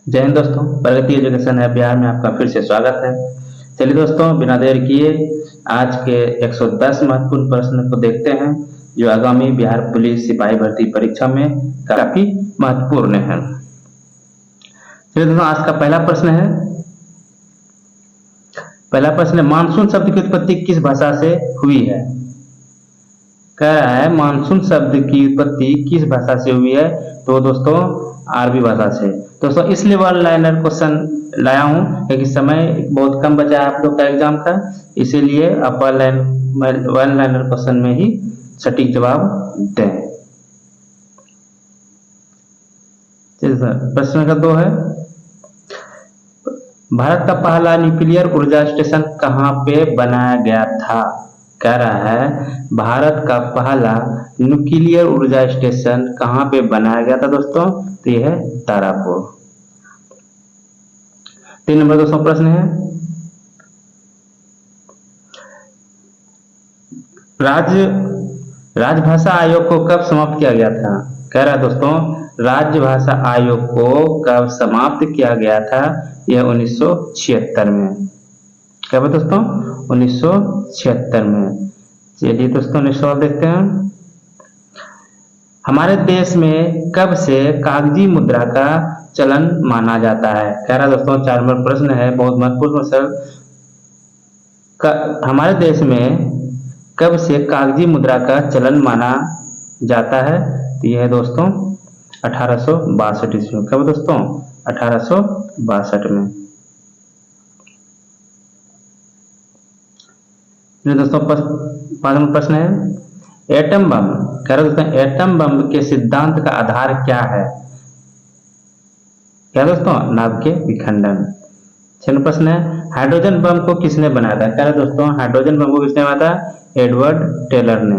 जय हिंद दोस्तों, प्रगति एजुकेशन है बिहार में आपका फिर से स्वागत है। चलिए दोस्तों, बिना देर किए आज के 110 महत्वपूर्ण प्रश्न को देखते हैं जो आगामी बिहार पुलिस सिपाही भर्ती परीक्षा में काफी महत्वपूर्ण है। चलिए दोस्तों, आज का पहला प्रश्न है मानसून शब्द की उत्पत्ति किस भाषा से हुई है। कह रहा है मानसून शब्द की उत्पत्ति किस भाषा से हुई है, तो दोस्तों अरबी भाषा से। दोस्तों इसलिए वन लाइनर क्वेश्चन लाया हूं क्योंकि समय बहुत कम बचा है आप लोग का एग्जाम का, इसीलिए आप वन लाइनर क्वेश्चन में ही सटीक जवाब दें। प्रश्न नंबर 2 है भारत का पहला न्यूक्लियर ऊर्जा स्टेशन कहां पे बनाया गया था। कह रहा है भारत का पहला न्यूक्लियर ऊर्जा स्टेशन कहां पे बनाया गया था दोस्तों, तो यह है तारापुर। 3 नंबर दोस्तों प्रश्न है राजभाषा आयोग को कब समाप्त किया गया था। कह रहा है दोस्तों राजभाषा आयोग को कब समाप्त किया गया था, यह 1976 में। कब दोस्तों 1976 में। चलिए दोस्तों नेक्स्ट सवाल देखते हैं। हमारे देश में कब से कागजी मुद्रा का चलन माना जाता है। कह रहा दोस्तों 4 नंबर प्रश्न है, बहुत महत्वपूर्ण प्रश्न। हमारे देश में कब से कागजी मुद्रा का चलन माना जाता है, तो यह है दोस्तों 1862 ईस्वी में। कब दोस्तों 1862 में। दोस्तों 5 नंबर प्रश्न है एटम बम। कह रहे दोस्तों एटम बम के सिद्धांत का आधार क्या है। क्या दोस्तों नाभ के विखंडन। 6 नंबर प्रश्न है हाइड्रोजन बम को किसने बनाया था। कह रहे दोस्तों हाइड्रोजन बम को किसने बनाया था, एडवर्ड टेलर ने।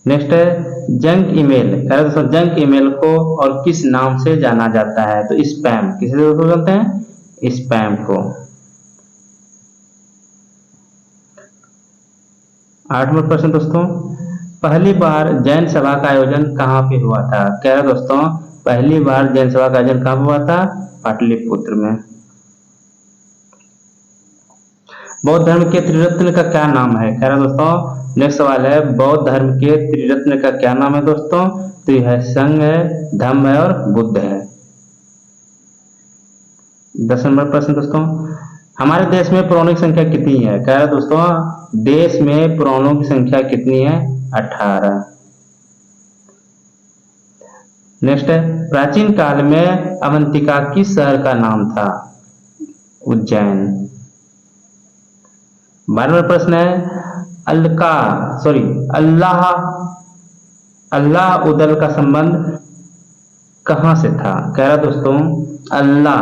नेक्स्ट है जंक ईमेल। कह रहे दोस्तों जंक ईमेल को और किस नाम से जाना जाता है, तो स्पैम। किसे दोस्तों बोलते हैं, स्पैम को। 8 नंबर प्रश्न दोस्तों पहली बार जैन सभा का आयोजन कहां पे हुआ था। कह रहे दोस्तों पहली बार जैन सभा का आयोजन कहां हुआ था, पाटलिपुत्र में। बौद्ध धर्म के त्रिरत्न का क्या नाम है। कह रहा दोस्तों नेक्स्ट सवाल है बौद्ध धर्म के त्रिरत्न का क्या नाम है दोस्तों, तो यह है संघ है, धम्म है और बुद्ध है। 10 नंबर प्रश्न दोस्तों हमारे देश में पुराणों की संख्या कितनी है। कह रहा दोस्तों देश में पुराणों की संख्या कितनी है, 18। नेक्स्ट है प्राचीन काल में अवंतिका किस शहर का नाम था, उज्जैन। 12वां प्रश्न है अल्लाह उदल का संबंध कहां से था। कह रहा दोस्तों अल्लाह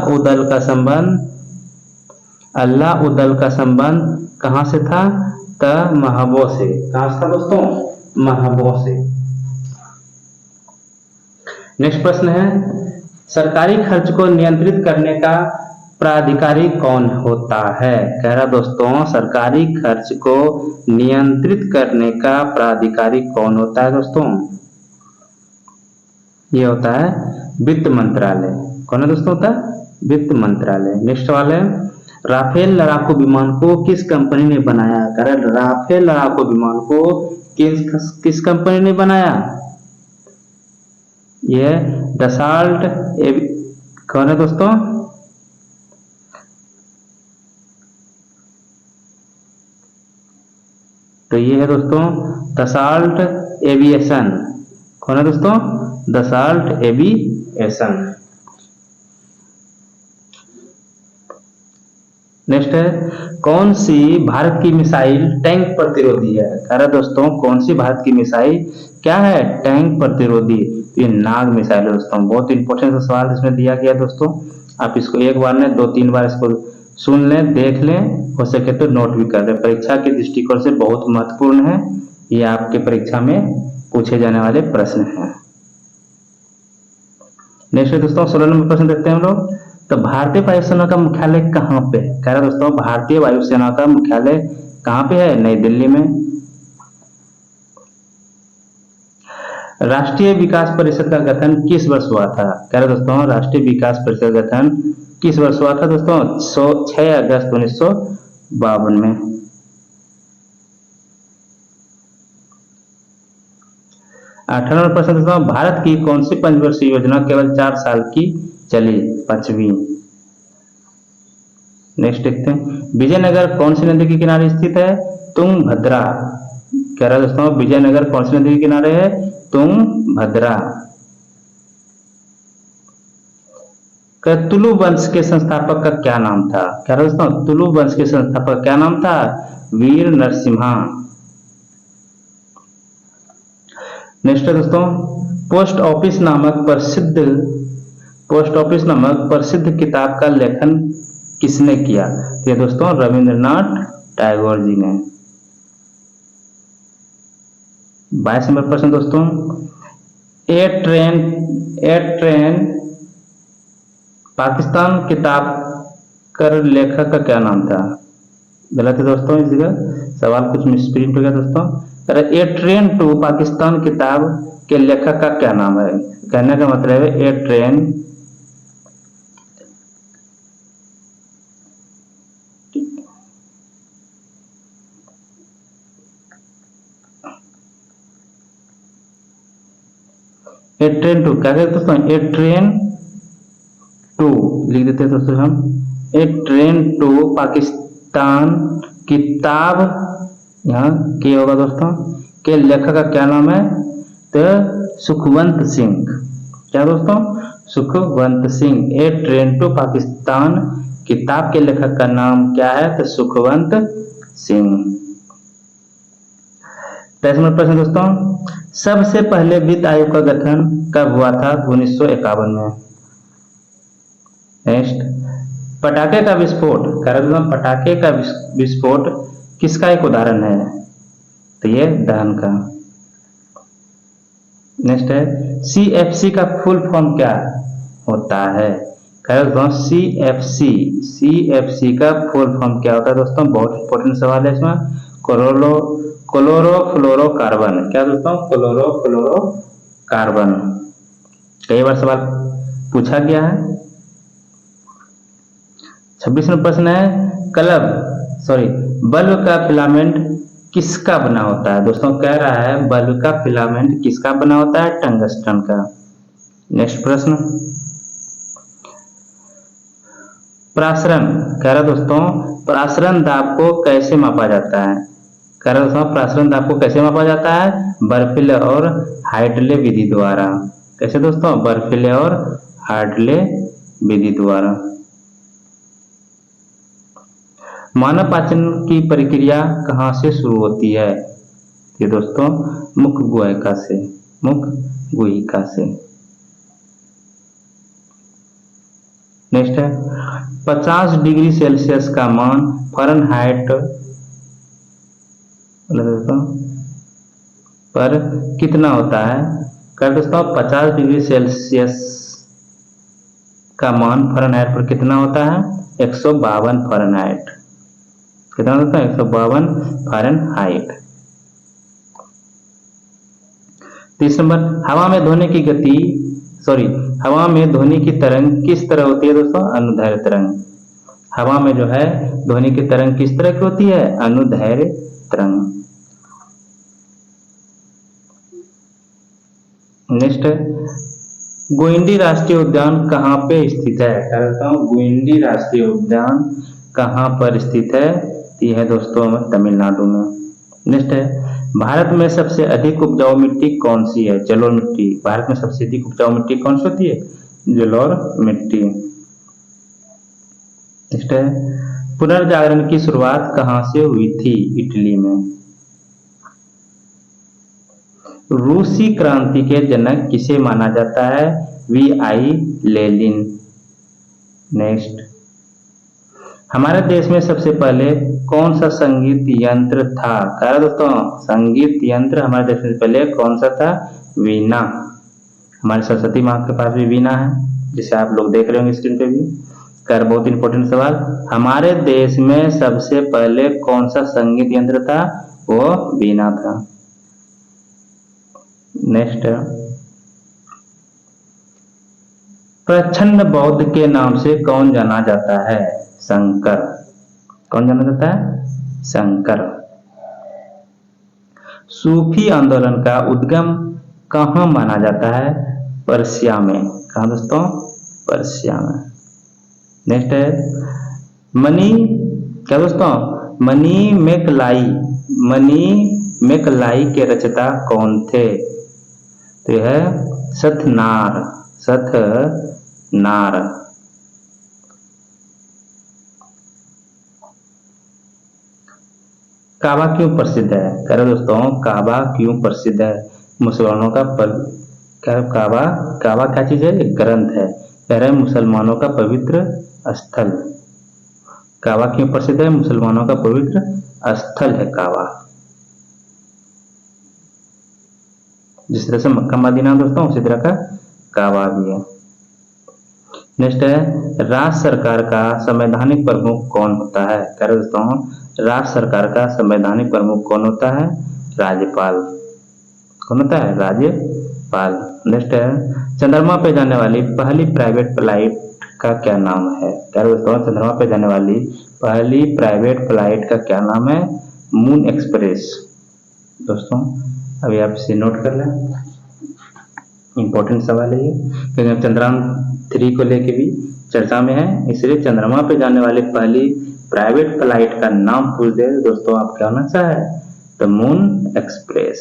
उदल का संबंध कहां से था, महबो से। कहां से था दोस्तों, महबो से। नेक्स्ट प्रश्न है सरकारी खर्च को नियंत्रित करने का प्राधिकारी कौन होता है। कह रहा दोस्तों सरकारी खर्च को नियंत्रित करने का प्राधिकारी कौन होता है दोस्तों, ये होता है वित्त मंत्रालय। कौन है दोस्तों, होता है वित्त मंत्रालय। नेक्स्ट सवाल है राफेल लड़ाकू विमान को किस कंपनी ने बनाया। कह रहा राफेल लड़ाकू विमान को किस कंपनी ने बनाया, ये डसाल्ट। कौन है दोस्तों, तो ये है दोस्तों दसाल्ट एविएशन। कौन है दोस्तों, दसाल्ट एविएशन। नेक्स्ट है कौन सी भारत की मिसाइल टैंक प्रतिरोधी है। कह रहा दोस्तों कौन सी भारत की मिसाइल क्या है, टैंक प्रतिरोधी। तो ये नाग मिसाइल है दोस्तों। बहुत इंपॉर्टेंट सवाल इसमें दिया गया दोस्तों, आप इसको एक बार में 2-3 बार इसको सुन लें, देख लें, हो सके तो नोट भी कर लें। परीक्षा के दृष्टिकोण से बहुत महत्वपूर्ण है, ये आपके परीक्षा में पूछे जाने वाले प्रश्न हैं। नेक्स्ट दोस्तों 16 नंबर प्रश्न देखते हैं हम लोग। तो भारतीय वायुसेना का मुख्यालय कहां पे है। कह रहा दोस्तों भारतीय वायुसेना का मुख्यालय कहां पे है, नई दिल्ली में। राष्ट्रीय विकास परिषद का गठन किस वर्ष हुआ था? कह रहे दोस्तों राष्ट्रीय विकास परिषद का गठन किस वर्ष हुआ था दोस्तों? 6 अगस्त 1952 में। अठारह प्रश्न दोस्तों, भारत की कौन सी पंचवर्षीय योजना केवल 4 साल की चली? 5वीं। नेक्स्ट देखते हैं, विजयनगर कौन सी नदी के किनारे स्थित है? तुंगभद्रा। कह रहा है दोस्तों विजयनगर कौन सी नदी के किनारे है? तुंगभद्रा। तुलु वंश के संस्थापक का क्या नाम था? कह रहा है दोस्तों तुलु वंश के संस्थापक का क्या नाम था? वीर नरसिम्हा। नेक्स्ट है दोस्तों, पोस्ट ऑफिस नामक प्रसिद्ध किताब का लेखन किसने किया? तो ये दोस्तों रविंद्रनाथ टैगोर जी ने। 22 नंबर प्रश्न दोस्तों, ए ट्रेन पाकिस्तान किताब कर लेखक का क्या नाम था? गलत है दोस्तों, इस जगह सवाल कुछ मिसप्रिंट हो गया दोस्तों। ए ट्रेन टू पाकिस्तान किताब के लेखक का क्या नाम है? कहने का मतलब है ए ट्रेन टू क्या कहते हैं दोस्तों? ए ट्रेन टू लिख देते हैं दोस्तों हम। ए ट्रेन टू पाकिस्तान किताब, यहाँ के होगा दोस्तों, के लेखक का क्या नाम है? तो सुखवंत सिंह। क्या दोस्तों? सुखवंत सिंह। ए ट्रेन टू पाकिस्तान किताब के लेखक का नाम क्या है? तो सुखवंत सिंह। 23 नंबर प्रश्न दोस्तों, सबसे पहले वित्त आयोग का गठन कब हुआ था? 1951 में। नेक्स्ट, पटाखे का विस्फोट, पटाखे का विस्फोट किसका एक उदाहरण है? तो ये दहन का। नेक्स्ट है, CFC का फुल फॉर्म क्या होता है? CFC का फुल फॉर्म क्या होता है दोस्तों? बहुत इंपॉर्टेंट सवाल है इसमें। क्लोरोफ्लोरोकार्बन। क्या दोस्तों? क्लोरोफ्लोरोकार्बन। कई बार सवाल पूछा गया है। 26 नंबर प्रश्न है, बल्ब का फिलामेंट किसका बना होता है? दोस्तों कह रहा है बल्ब का फिलामेंट किसका बना होता है? टंगस्टन का। नेक्स्ट प्रश्न, प्रासरण। कह रहा दोस्तों प्रासरण दाब को कैसे मापा जाता है? कह रहा दोस्तों प्रासरण दाब को कैसे मापा जाता है? बर्फीले और हार्टले विधि द्वारा। कैसे दोस्तों? बर्फीले और हार्टले विधि द्वारा। मानव पाचन की प्रक्रिया कहाँ से शुरू होती है? ये दोस्तों मुख गुहिका से। नेक्स्ट है, 50 डिग्री सेल्सियस का मान फ़ारेनहाइट पर कितना होता है? कर दोस्तों 50 डिग्री सेल्सियस का मान फ़ारेनहाइट पर कितना होता है? 152 फ़ारेनहाइट। कितना होता है? 152 फ़ारेनहाइट। 30 नंबर, हवा में ध्वनि की तरंग किस तरह होती है दोस्तों? अनुदैर्घ्य तरंग। हवा में जो है ध्वनि की तरंग किस तरह की होती है? अनुदैर्घ्य तरंग। नेक्स्ट है, गोइंडी राष्ट्रीय उद्यान कहाँ पे स्थित है? गोइंडी राष्ट्रीय उद्यान कहाँ पर स्थित है? यह है दोस्तों तमिलनाडु में। नेक्स्ट है, भारत में सबसे अधिक उपजाऊ मिट्टी कौन सी है? जलोढ़ मिट्टी। भारत में सबसे अधिक उपजाऊ मिट्टी कौन सी होती है? जलोढ़ मिट्टी। नेक्स्ट है, पुनर्जागरण की शुरुआत कहाँ से हुई थी? इटली में। रूसी क्रांति के जनक किसे माना जाता है? V.I. लेनिन। नेक्स्ट, हमारे देश में सबसे पहले कौन सा संगीत यंत्र था? कह रहा दोस्तों संगीत यंत्र हमारे देश में पहले कौन सा था? वीणा। हमारे सरस्वती माँ के पास भी वीणा है, जिसे आप लोग देख रहे होंगे स्क्रीन पे भी। कर बहुत इंपॉर्टेंट सवाल, हमारे देश में सबसे पहले कौन सा संगीत यंत्र था? वो वीणा था। नेक्स्ट, प्रच्छन्न बौद्ध के नाम से कौन जाना जाता है? शंकर। कौन जाना जाता है? शंकर। सूफी आंदोलन का उद्गम कहाँ माना जाता है? पर्शिया में। कहाँ दोस्तों? पर्शिया में। नेक्स्ट है मनी, क्या दोस्तों? मनी मैकलाई, मनी मैकलाई के रचयिता कौन थे? तो यह है सथनार, सथनार। काबा क्यों प्रसिद्ध है? कह रहे दोस्तों काबा क्यों प्रसिद्ध है? मुसलमानों का काबा, काबा क्या चीज है? एक ग्रंथ है। कह रहे मुसलमानों का पवित्र स्थल। काबा क्यों प्रसिद्ध है? मुसलमानों का पवित्र स्थल है काबा। जिस तरह से मक्का मदीना दोस्तों, उसी तरह का काबा भी है। नेक्स्ट है राज्य सरकार का संवैधानिक प्रमुख कौन होता है? कह रहे दोस्तों राज्य सरकार का संवैधानिक प्रमुख कौन होता है? राज्यपाल। कौन होता है? राज्यपाल। नेक्स्ट है चंद्रमा पे जाने वाली पहली प्राइवेट फ्लाइट का क्या नाम है? कह रहे दोस्तों चंद्रमा पे जाने वाली पहली प्राइवेट फ्लाइट का क्या नाम है? Moon express. दोस्तों अभी आप इसे नोट कर लें, इंपॉर्टेंट सवाल है ये, क्योंकि चंद्रयान 3 को लेके भी चर्चा में है, इसलिए चंद्रमा पे जाने वाली पहली प्राइवेट फ्लाइट का नाम पूछ दे दोस्तों, आप क्या होना चाहे? The moon express.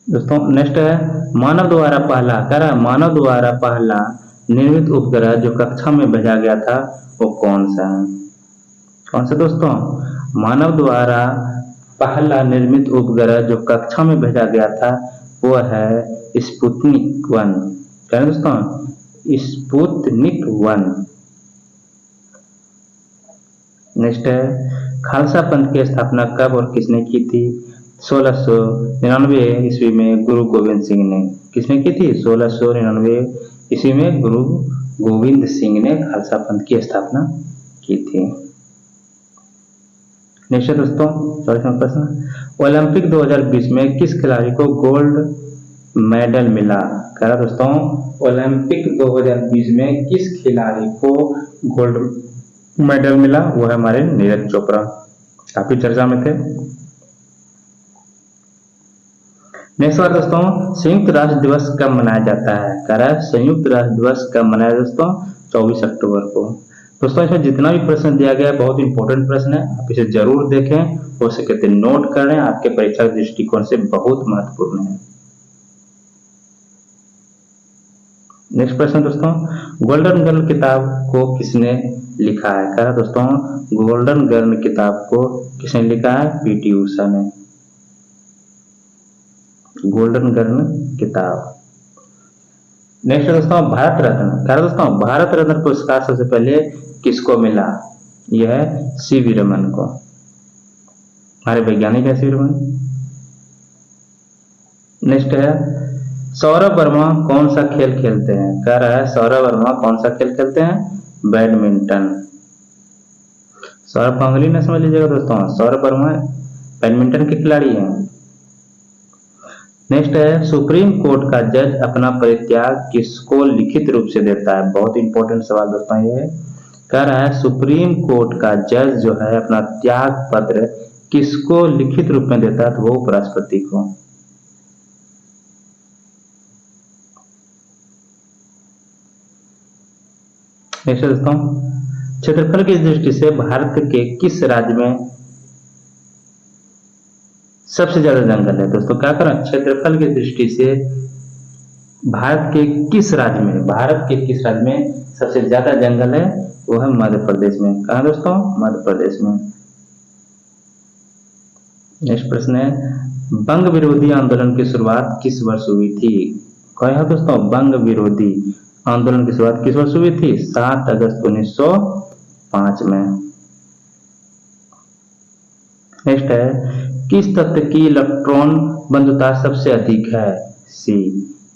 दोस्तों नेक्स्ट है मानव द्वारा पहला, कह रहा है मानव द्वारा पहला निर्मित उपग्रह जो कक्षा में भेजा गया था वो कौन सा है? कौन सा दोस्तों? मानव द्वारा पहला निर्मित उपग्रह जो कक्षा में भेजा गया था वो है स्पुतनिक 1। क्या है दोस्तों? स्पुतनिक 1। नेक्स्ट है खालसा पंथ की स्थापना कब और किसने की थी? 1699 ईस्वी में गुरु गोविंद सिंह ने। किसने की थी? 1699 ईस्वी में गुरु गोविंद सिंह ने खालसा पंथ की स्थापना की थी। नेक्स्ट दोस्तों 44वां प्रश्न, ओलंपिक 2020 में किस खिलाड़ी को गोल्ड मेडल मिला? कह रहा दोस्तों ओलंपिक 2020 में किस खिलाड़ी को गोल्ड मेडल मिला? वो है हमारे नीरज चोपड़ा, काफी चर्चा में थे। नेक्स्ट बार दोस्तों संयुक्त राष्ट्र दिवस कब मनाया जाता है? कह रहा है संयुक्त राष्ट्र दिवस कब मनाया दोस्तों? 24 अक्टूबर को। दोस्तों इसमें जितना भी प्रश्न दिया गया है बहुत इंपॉर्टेंट प्रश्न है, आप इसे जरूर देखें, हो सके तो नोट करें, आपके परीक्षा के दृष्टिकोण से बहुत महत्वपूर्ण है। नेक्स्ट प्रश्न दोस्तों, गोल्डन गर्ल किताब को किसने लिखा है? कह रहा दोस्तों गोल्डन गर्ल किताब को किसने लिखा है? पीटी उषा ने। गोल्डन गर्ल किताब। नेक्स्ट दोस्तों भारत रत्न, कह रहा दोस्तों भारत रत्न पुरस्कार सबसे पहले किसको मिला? यह है सीवी रमन को, हमारे वैज्ञानिक है सीवी रमन। नेक्स्ट है सौरभ वर्मा कौन सा खेल खेलते हैं? कह रहा है सौरभ वर्मा कौन सा खेल खेलते हैं? बैडमिंटन। सौरभ गांगुली ने समझ लीजिएगा दोस्तों, सौरभ वर्मा बैडमिंटन के खिलाड़ी हैं। नेक्स्ट है सुप्रीम कोर्ट का जज अपना परित्याग किसको लिखित रूप से देता है? बहुत इंपॉर्टेंट सवाल दोस्तों ये है। कह रहा है सुप्रीम कोर्ट का जज जो है अपना त्याग पत्र किसको लिखित रूप में देता है? तो वो उपराष्ट्रपति को। नेक्स्ट दोस्तों क्षेत्रफल की दृष्टि से भारत के किस राज्य में सबसे ज्यादा जंगल है? दोस्तों क्या करें, क्षेत्रफल की दृष्टि से भारत के किस राज्य में, भारत के किस राज्य में सबसे ज्यादा जंगल है? वो है मध्य प्रदेश में। कहा दोस्तों? मध्य प्रदेश में। नेक्स्ट प्रश्न है बंग विरोधी आंदोलन की शुरुआत किस वर्ष हुई थी? कहा दोस्तों बंग विरोधी आंदोलन की शुरुआत किस वर्ष हुई थी? 7 अगस्त 1905 में। नेक्स्ट है किस तत्व की इलेक्ट्रॉन बंधुता सबसे अधिक है? सी।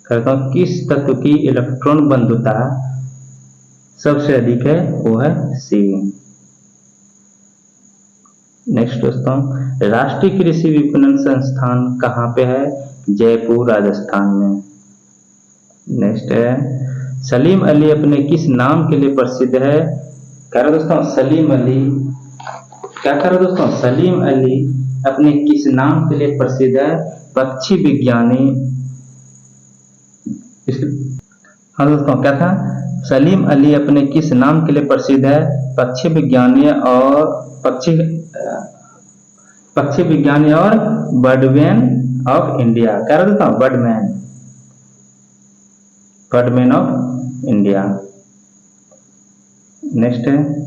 कहता हूं किस तत्व की इलेक्ट्रॉन बंधुता सबसे अधिक है? वो है सी। नेक्स्ट दोस्तों, राष्ट्रीय कृषि विपणन संस्थान कहाँ पे है? जयपुर राजस्थान में। नेक्स्ट है, सलीम अली अपने किस नाम के लिए प्रसिद्ध है? कह रहे दोस्तों सलीम अली, क्या कह रहे दोस्तों, सलीम अली अपने किस नाम के लिए प्रसिद्ध है? पक्षी विज्ञानी। हाँ दोस्तों, क्या था? सलीम अली अपने किस नाम के लिए प्रसिद्ध है? पक्षी विज्ञानी और पक्षी विज्ञानी और बर्डमैन ऑफ इंडिया। क्या रहा दोस्तों? Birdman of India. नेक्स्ट है,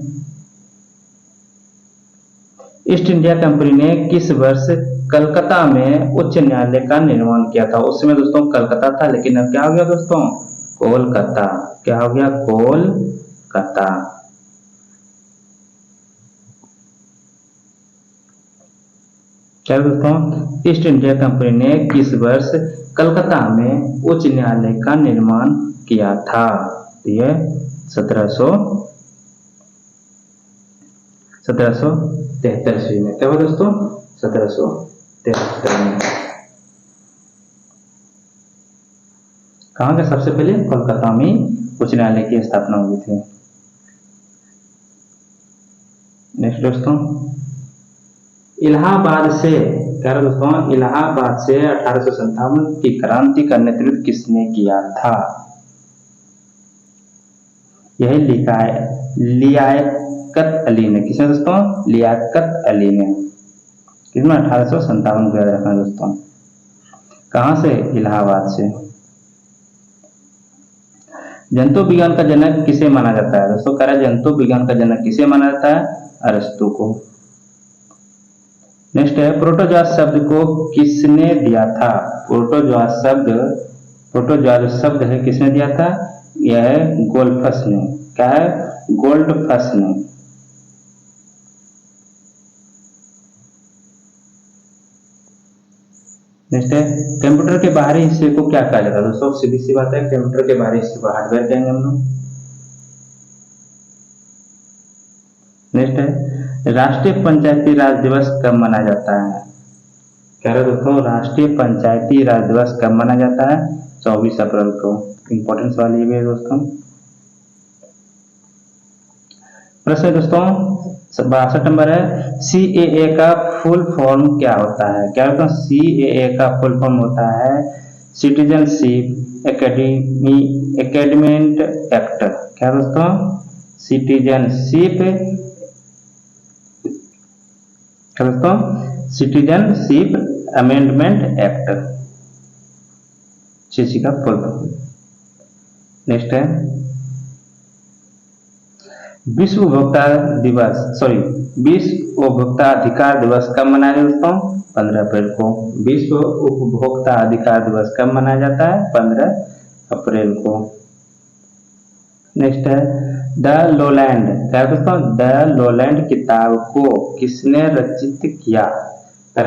ईस्ट इंडिया कंपनी ने किस वर्ष कलकत्ता में उच्च न्यायालय का निर्माण किया था? उस समय दोस्तों कलकत्ता था, लेकिन अब क्या हो गया दोस्तों? कोलकाता। क्या हो गया? कोलकाता। क्या दोस्तों, ईस्ट इंडिया कंपनी ने किस वर्ष कलकत्ता में उच्च न्यायालय का निर्माण किया था? यह 1773 ईस्वी में। क्या हुआ दोस्तों? 1773 में। कहाँ का? सबसे पहले कोलकाता में उच्च न्यायालय की स्थापना हुई थी। नेक्स्ट दोस्तों, इलाहाबाद से, क्या रहा दोस्तों, इलाहाबाद से 1857 की क्रांति का नेतृत्व किसने किया था? यह लियाकत अली ने। किसने दोस्तों? लियाकत अली ने। किसमें? 1857 को याद रखना दोस्तों। कहां से? इलाहाबाद से। जंतु विज्ञान का जनक किसे माना जाता है? दोस्तों कह रहा है जंतु विज्ञान का जनक किसे माना जाता है? अरस्तु को। नेक्स्ट है, प्रोटोजोआ शब्द को किसने दिया था? प्रोटोजोआ शब्द है किसने दिया था? यह है गोल्डफस ने। क्या है? गोल्डफस ने। नेक्स्ट है, कंप्यूटर के बाहरी हिस्से को क्या कहा जाता है? दोस्तों सीधी सी बात है, कंप्यूटर के बाहरी हिस्से को हार्डवेयर कहेंगे हम लोग। नेक्स्ट है, राष्ट्रीय पंचायती राज दिवस कब मनाया जाता है? कह रहे दोस्तों राष्ट्रीय पंचायती राज दिवस कब मनाया जाता है? 24 अप्रैल को। इंपॉर्टेंस वाली भी है दोस्तों। प्रश्न दोस्तों 62 नंबर है, सीएए का फुल फॉर्म क्या होता है? क्या होता है? सीएए का फुल फॉर्म होता है सिटीजनशिप एकेडमेंट एक्ट। क्या दोस्तों? सिटीजनशिप अमेंडमेंट एक्ट, सीसी का फुल फॉर्म। नेक्स्ट है, विश्व उपभोक्ता अधिकार दिवस कब मनाया जाता है दोस्तों? 15 अप्रैल को। विश्व उपभोक्ता अधिकार दिवस कब मनाया जाता है? 15 अप्रैल को। नेक्स्ट है, द लोलैंड। क्या है दोस्तों? द लोलैंड किताब को किसने रचित किया? द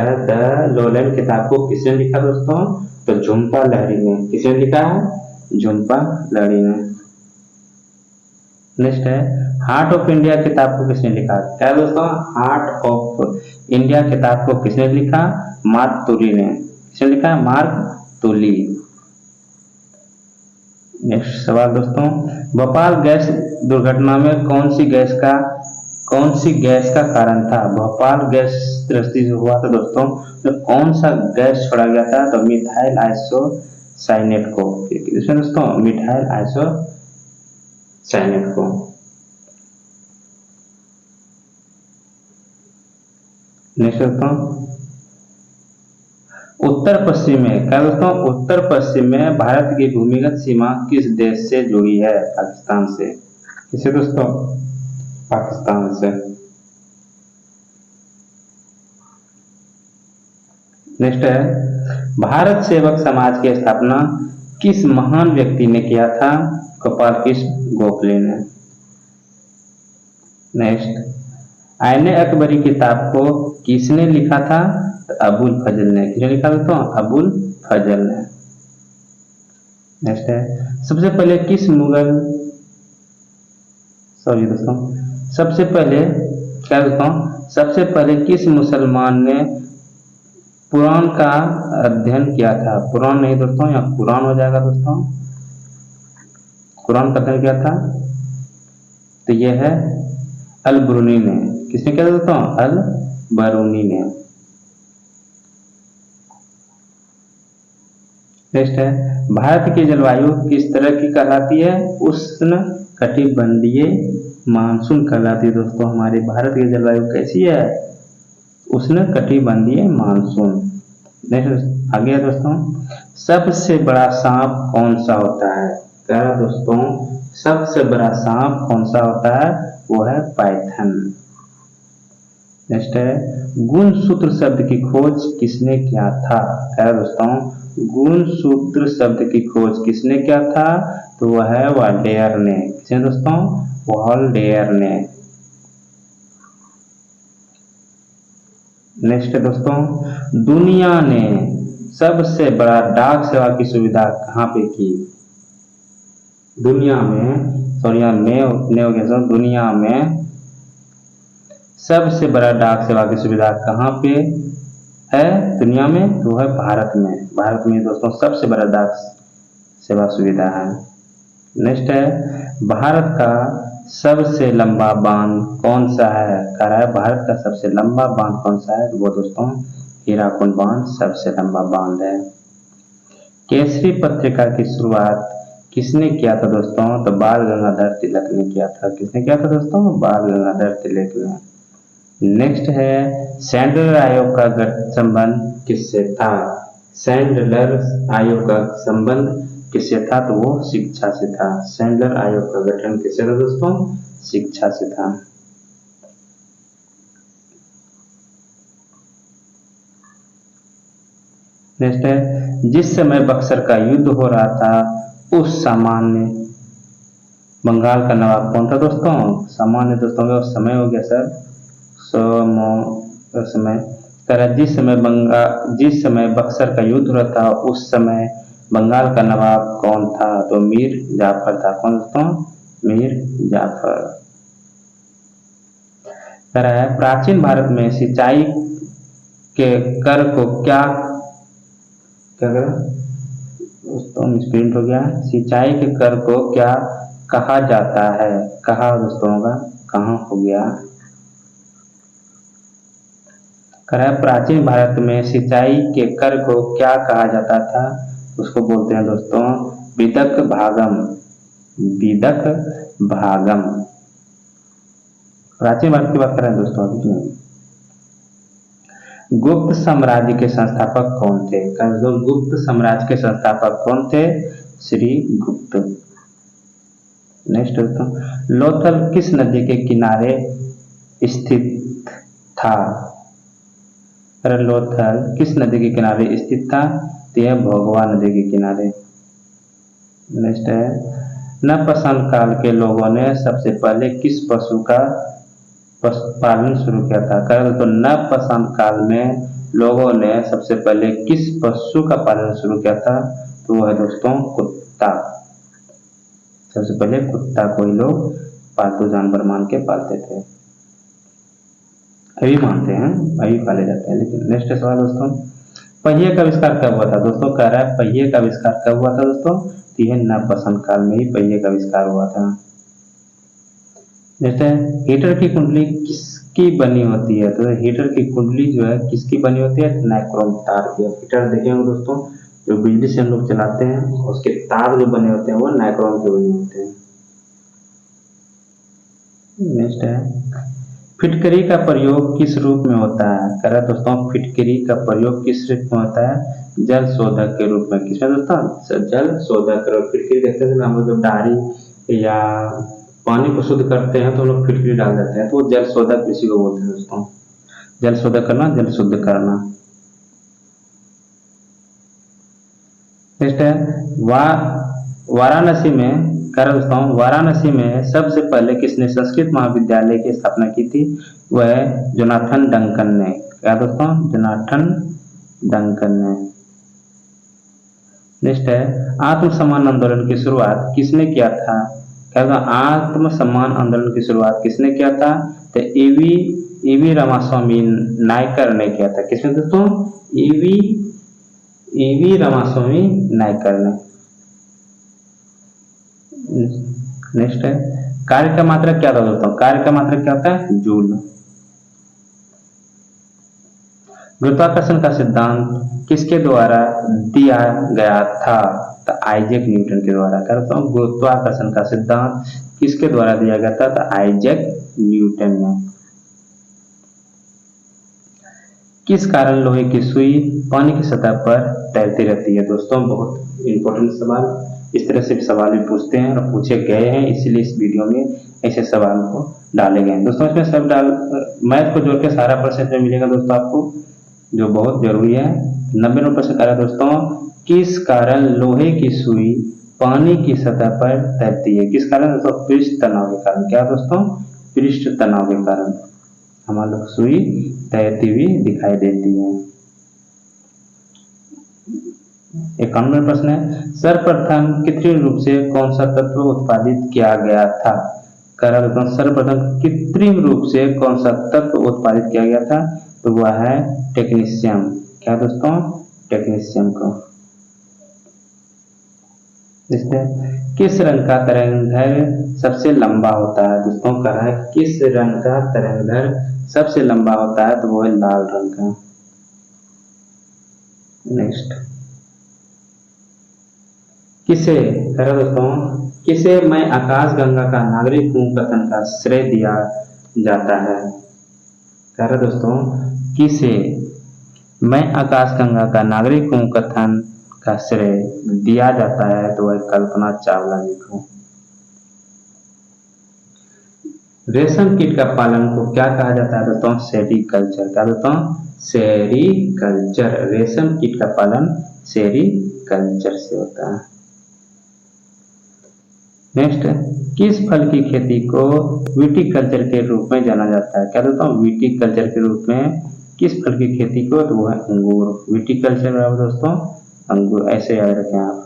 लोलैंड किताब को किसने लिखा दोस्तों? तो झुम्पा लाहिड़ी ने। किसने लिखा है? झुम्पा लाहिड़ी ने। नेक्स्ट है, हार्ट ऑफ इंडिया किताब को किसने लिखा? क्या दोस्तों? हार्ट ऑफ इंडिया किताब को किसने लिखा? मार्क तुली ने। किसने लिखा? मार्क तुली। नेक्स्ट सवाल दोस्तों, भोपाल गैस दुर्घटना में कौन सी गैस का कारण था? भोपाल गैस दृष्टि से हुआ था दोस्तों, तो कौन सा गैस छोड़ा गया था? तो मिथाइल आइसोसाइनेट को। इसमें दोस्तों मिथाइल आइसोसाइनेट को। नेक्स्ट दोस्तों, उत्तर पश्चिम में, क्या दोस्तों? उत्तर पश्चिम में भारत की भूमिगत सीमा किस देश से जुड़ी है? पाकिस्तान से। किसे दोस्तों? पाकिस्तान से। नेक्स्ट है, भारत सेवक समाज की स्थापना किस महान व्यक्ति ने किया था? गोपाल कृष्ण गोखले ने। नेक्स्ट, आईने अकबरी किताब को किसने लिखा था? तो अबुल फजल ने। किसने लिखा दोस्तों? अबुल फजल ने। नेक्स्ट है, सबसे पहले क्या दोस्तों? सबसे पहले किस मुसलमान ने कुरान का अध्ययन किया था? कुरान नहीं दोस्तों, यहाँ कुरान हो जाएगा दोस्तों। कुरान का अध्ययन किया था तो यह है अल बरूनी ने। किसने किया था दोस्तों? अल बरूनी ने। नेक्स्ट है, भारत की जलवायु किस तरह की कहलाती है? उष्ण कटिबंधीय मानसून कहलाती है दोस्तों। हमारे भारत की जलवायु कैसी है? उष्ण कटिबंधीय मानसून। नेक्स्ट आगे है दोस्तों, सबसे बड़ा सांप कौन सा होता है? कह रहा दोस्तों सबसे बड़ा सांप कौन सा होता है? वो है पाइथन। नेक्स्ट है, गुणसूत्र शब्द की खोज किसने किया था? कह रहा दोस्तों गुणसूत्र शब्द की खोज किसने किया था? तो वह है वाल्डेयर ने। किसने दोस्तों? वाल्डेयर ने। नेक्स्ट है दोस्तों, दुनिया ने सबसे बड़ा डाक सेवा की सुविधा कहाँ पे की? दुनिया में, सॉरी यहाँ ने हो गया सर, दुनिया में सबसे बड़ा डाक सेवा की सुविधा कहाँ पे है दुनिया में? तो है भारत में। भारत में दोस्तों सबसे बड़ा डाक सेवा सुविधा है। नेक्स्ट है, भारत का सबसे लंबा बांध कौन सा है? कह रहा है भारत का सबसे लंबा बांध कौन सा है? वो दोस्तों हीराकुंड बांध सबसे लंबा बांध है। केसरी पत्रिका की शुरुआत किसने किया था दोस्तों? तो बाल गंगाधर तिलक ने किया था। किसने किया था दोस्तों? बाल गंगाधर तिलक ने। नेक्स्ट है, सैंडलर आयोग का संबंध किससे था? सैंडलर आयोग का संबंध किससे था? तो वो शिक्षा से था। सैंडलर आयोग का गठन किससे था दोस्तों? शिक्षा से था। नेक्स्ट है, जिस समय बक्सर का युद्ध हो रहा था उस सामान्य बंगाल का नवाब कौन था दोस्तों? सामान्य दोस्तों का समय हो गया सर समय। जिस समय बक्सर का युद्ध हो रहा था उस समय बंगाल का नवाब कौन था? तो मीर जाफर था। कौन दोस्तों? मीर जाफर। कह रहा है प्राचीन भारत में सिंचाई के कर को क्या करा दोस्तों? मिसप्रिंट हो गया। सिंचाई के कर को क्या कहा जाता है? कहा दोस्तों होगा, कहाँ हो गया? कह रहा है प्राचीन भारत में सिंचाई के कर को क्या कहा जाता था? उसको बोलते हैं दोस्तों विदक भागम। विदक भागम। प्राचीन भारत की बात कर रहे हैं दोस्तों अभी। गुप्त साम्राज्य के संस्थापक कौन थे? गुप्त साम्राज्य के संस्थापक कौन थे? श्री गुप्त। नेक्स्ट दोस्तों, लोथल किस नदी के किनारे स्थित था? लोथल किस नदी के किनारे स्थित था? तो यह भोगवा नदी के किनारे। नेक्स्ट है, नवपाषाण काल के लोगों ने सबसे पहले किस पशु का पालन शुरू किया था? तो नवपाषाण काल में लोगों ने सबसे पहले किस पशु का पालन शुरू किया था? तो वह है दोस्तों कुत्ता। सबसे पहले कुत्ता को ही लोग पालतू जानवर मान के पालते थे। अभी मानते हैं, अभी पाले जाते हैं। लेकिन नेक्स्ट सवाल दोस्तों, पहिए का आविष्कार कब हुआ था? दोस्तों कह रहा है पहिए का आविष्कार कब हुआ था दोस्तों? तो यह नवपाषाण काल में ही पहिए का आविष्कार हुआ था। जैसे हीटर की कुंडली किसकी बनी होती है? तो हीटर की कुंडली जो है किसकी बनी होती है? नाइक्रोम तार की। हीटर देखेंगे दोस्तों, जो बिजली से हम लोग चलाते हैं उसके तार जो बने होते हैं वो नाइक्रोम के बने होते हैं। नेक्स्ट है, फिटकरी का प्रयोग किस रूप में होता है? कह रहा है दोस्तों फिटकरी का प्रयोग किस रूप में होता है? जल शोधक के रूप में। किसमें दोस्तों? जल शोधक। फिटकरी देखते हैं हम लोग जब डायरी या पानी को शुद्ध करते हैं तो लोग फिटकरी डाल देते हैं, तो वो जल शोधक इसी को बोलते हैं दोस्तों। जल शोधक करना, जल शुद्ध करना। नेक्स्ट है, वाराणसी में दोस्तों वाराणसी में सबसे पहले किसने संस्कृत महाविद्यालय की स्थापना की थी? वह जोनाथन डंकन ने। क्या दोस्तों? जोनाथन डंकन ने। नेक्स्ट है, आत्मसम्मान आंदोलन की शुरुआत किसने किया था? क्या आत्मसम्मान आंदोलन की शुरुआत किसने किया था? तो एवी ईवी रामास्वामी नायकर ने किया था। किसने दोस्तों? ईवी ईवी रामास्वामी नायकर ने। नेक्स्ट है, कार्य का मात्रक क्या था दोस्तों? कार्य का मात्रक क्या होता है? जूल। गुरुत्वाकर्षण का सिद्धांत किसके द्वारा दिया गया था? तो आइजैक न्यूटन के द्वारा। करता हूँ, गुरुत्वाकर्षण का सिद्धांत किसके द्वारा दिया गया था? तो आइजैक न्यूटन ने। किस कारण लोहे की सुई पानी की सतह पर तैरती रहती है? दोस्तों बहुत इंपॉर्टेंट सवाल, इस तरह से सवाल भी पूछते हैं और पूछे गए हैं, इसीलिए इस वीडियो में ऐसे सवाल को डाले गए हैं। दोस्तों इसमें सब मैथ को जोड़ के सारा परसेंट मिलेगा दोस्तों आपको, जो बहुत जरूरी है। 99% आ रहा है दोस्तों। किस कारण लोहे की सुई पानी की सतह पर तैरती है? किस कारण दोस्तों? पृष्ठ तनाव के कारण। क्या दोस्तों? पृष्ठ तनाव के कारण हमारे लोग सुई तैरती हुई दिखाई देती है। 51वां प्रश्न है, सर्वप्रथम कृत्रिम रूप से कौन सा तत्व उत्पादित किया गया था? करा देता हूं, सर्वप्रथम कृत्रिम रूप से कौन सा तत्व उत्पादित किया गया था? तो वह है टेक्नीशियम। क्या दोस्तों? टेक्नीशियम को। किस रंग का तरंगदैर्घ्य सबसे लंबा होता है? दोस्तों कह रहा है किस रंग का तरंगदैर्घ्य सबसे लंबा होता है? तो वो है लाल रंग का। नेक्स्ट, किसे कह रहा दोस्तों, किसे मैं आकाश गंगा का नागरिक हूं कथन का श्रेय दिया जाता है? कह रहा दोस्तों, किसे मैं आकाश गंगा का नागरिक हूं कथन का श्रेय दिया जाता है? तो वह कल्पना चावला जी को। रेशम कीट का पालन को क्या कहा जाता है दोस्तों? सेरीकल्चर। क्या दोस्तों? सेरीकल्चर। रेशम कीट का पालन सेरीकल्चर से होता है। नेक्स्ट, किस फल की खेती को विटीकल्चर के रूप में जाना जाता है? क्या दोस्तों? विटीकल्चर के रूप में किस फल की खेती को? तो वो है अंगूर। विटीकल्चर बराबर दोस्तों अंगूर, ऐसे याद रखें आप।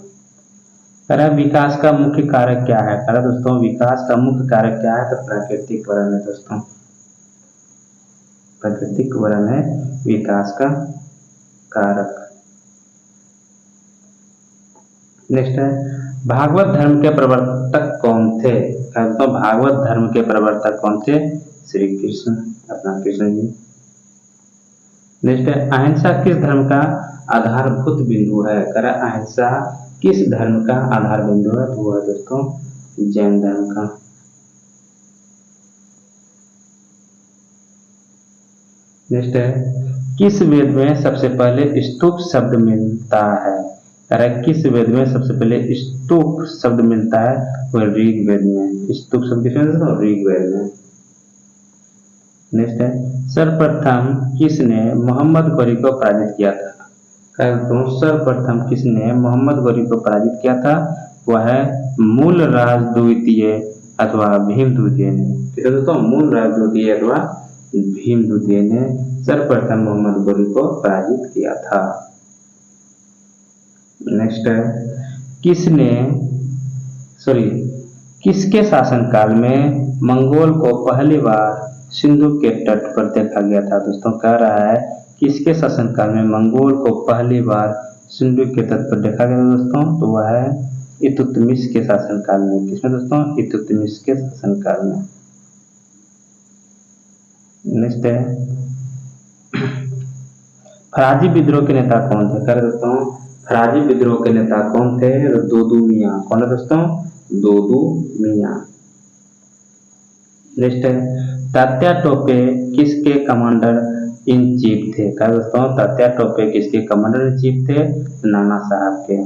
करा विकास का मुख्य कारक क्या है? करा दोस्तों विकास का मुख्य कारक क्या है? तो प्राकृतिक वरण है दोस्तों। प्राकृतिक वरण है विकास का कारक। नेक्स्ट है, भागवत धर्म के प्रवर्तक कौन थे? तो भागवत धर्म के प्रवर्तक कौन थे? श्री कृष्ण, अपना कृष्ण जी। नेक्स्ट है, अहिंसा किस धर्म का आधारभूत बिंदु है? करा अहिंसा किस धर्म का आधार बिंदु है? तो वो है दोस्तों जैन धर्म का। नेक्स्ट है, किस वेद में सबसे पहले स्तूप शब्द मिलता है? करा किस वेद में सबसे पहले स्तूप शब्द मिलता है? वो ऋग वेद में। स्तूप शब्द किसमें मिलता है? ऋग वेद में। नेक्स्ट है, सर्वप्रथम किसने मोहम्मद गौरी को पराजित किया था? सर्वप्रथम किसने मोहम्मद गौरी को पराजित किया था? वह है मूलराज द्वितीय अथवा भीम द्वितीय ने। ठीक है दोस्तों, मूलराज द्वितीय अथवा भीम द्वितीय ने सर्वप्रथम मोहम्मद गौरी को पराजित किया था। नेक्स्ट है, किसने किसके शासनकाल में मंगोल को पहली बार सिंधु के तट पर देखा गया था? दोस्तों कह रहा है किसके शासनकाल में मंगोल को पहली बार सिंधु के तट पर देखा गया दोस्तों? तो वह है इल्तुतमिश के शासनकाल में। किसमें दोस्तों? इल्तुतमिश के शासनकाल में। नेक्स्ट है, फराजी विद्रोह के नेता कौन थे? कर दोस्तों फराजी विद्रोह के नेता कौन थे? दोदू मियां। कौन है दोस्तों? दोदू मियां। नेक्स्ट है, तात्या टोपे किसके कमांडर इन चीफ थे? क्या दोस्तों तात्या टोपे किसके कमांडर इन चीफ थे? नाना साहब के।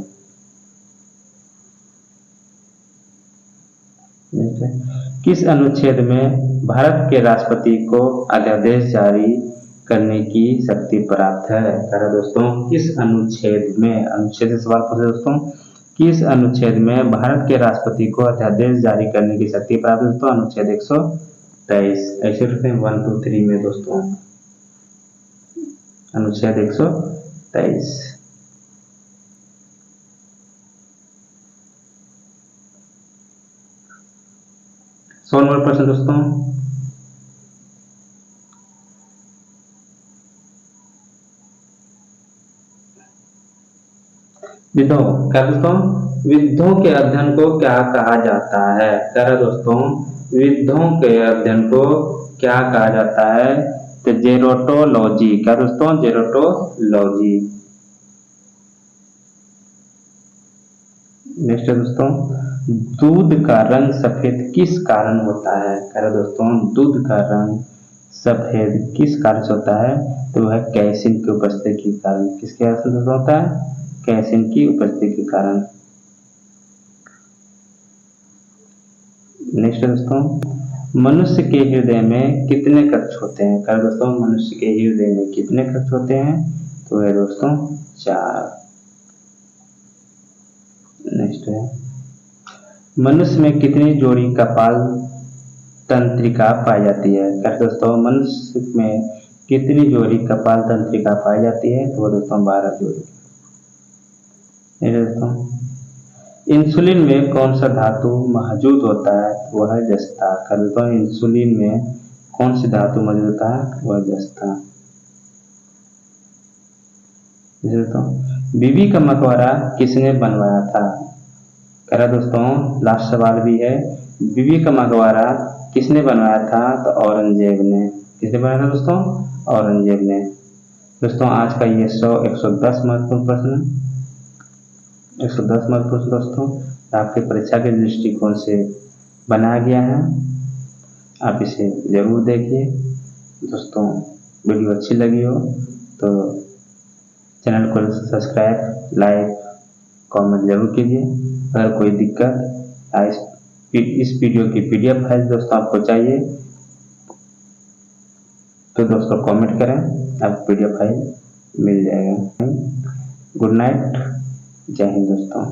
नेक्स्ट है, किस अनुच्छेद में भारत के राष्ट्रपति को अध्यादेश जारी करने की शक्ति प्राप्त है? कह दोस्तों किस अनुच्छेद में? अनुच्छेद से सवाल पूछे दोस्तों, किस अनुच्छेद में भारत के राष्ट्रपति को अध्यादेश जारी करने की शक्ति प्राप्त है? दोस्तों अनुच्छेद 123। ऐसे रखते हैं 1 2 3 में दोस्तों, अनुच्छेद 123। 100 नंबर प्रश्न दोस्तों, विधों, क्या दोस्तों, विधों के अध्ययन को क्या कहा जाता है? कह रहे दोस्तों, विधों के अध्ययन को क्या कहा जाता है? तो जेरोटोलॉजी। क्या दोस्तों? जेरोटोलॉजी। नेक्स्ट है दोस्तों, दूध का रंग सफेद किस कारण होता है? कह रहे दोस्तों, दूध का रंग सफेद किस कारण से होता है? तो वह कैसिन की उपस्थिति के कारण। किसके कारण से होता है? कैसिन की उपस्थिति के कारण। नेक्स्ट है दोस्तों, मनुष्य के हृदय में कितने कक्ष होते हैं? कह दोस्तों, मनुष्य के हृदय में कितने कक्ष होते हैं? तो है दोस्तों 4। नेक्स्ट है, मनुष्य में कितनी जोड़ी कपाल तंत्रिका पाई जाती है? क्या दोस्तों, मनुष्य में कितनी जोड़ी कपाल तंत्रिका पाई जाती है? तो दोस्तों 12 जोड़ी। दोस्तों, इंसुलिन में कौन सा धातु मौजूद होता है? वह है जस्ता। क्या दोस्तों, इंसुलिन में कौन सी धातु मौजूद होता है? वह जस्ता। दोस्तों, बीबी का मकबरा किसने बनवाया था? कह रहा दोस्तों, लास्ट सवाल भी है, बीबी का मकबरा किसने बनवाया था? तो औरंगजेब ने। किसने बनाया था दोस्तों? औरंगजेब ने। दोस्तों, आज का ये 110 महत्वपूर्ण प्रश्न, 110 महत्वपूर्ण दोस्तों आपके परीक्षा के दृष्टिकोण से बनाया गया है। आप इसे जरूर देखिए। दोस्तों, वीडियो अच्छी लगी हो तो चैनल को सब्सक्राइब, लाइक, कमेंट जरूर कीजिए। अगर कोई दिक्कत या इस वीडियो की PDF फाइल दोस्तों आपको चाहिए तो दोस्तों कमेंट करें, आपको PDF फाइल मिल जाएगा। गुड नाइट, जय हिंद दोस्तों।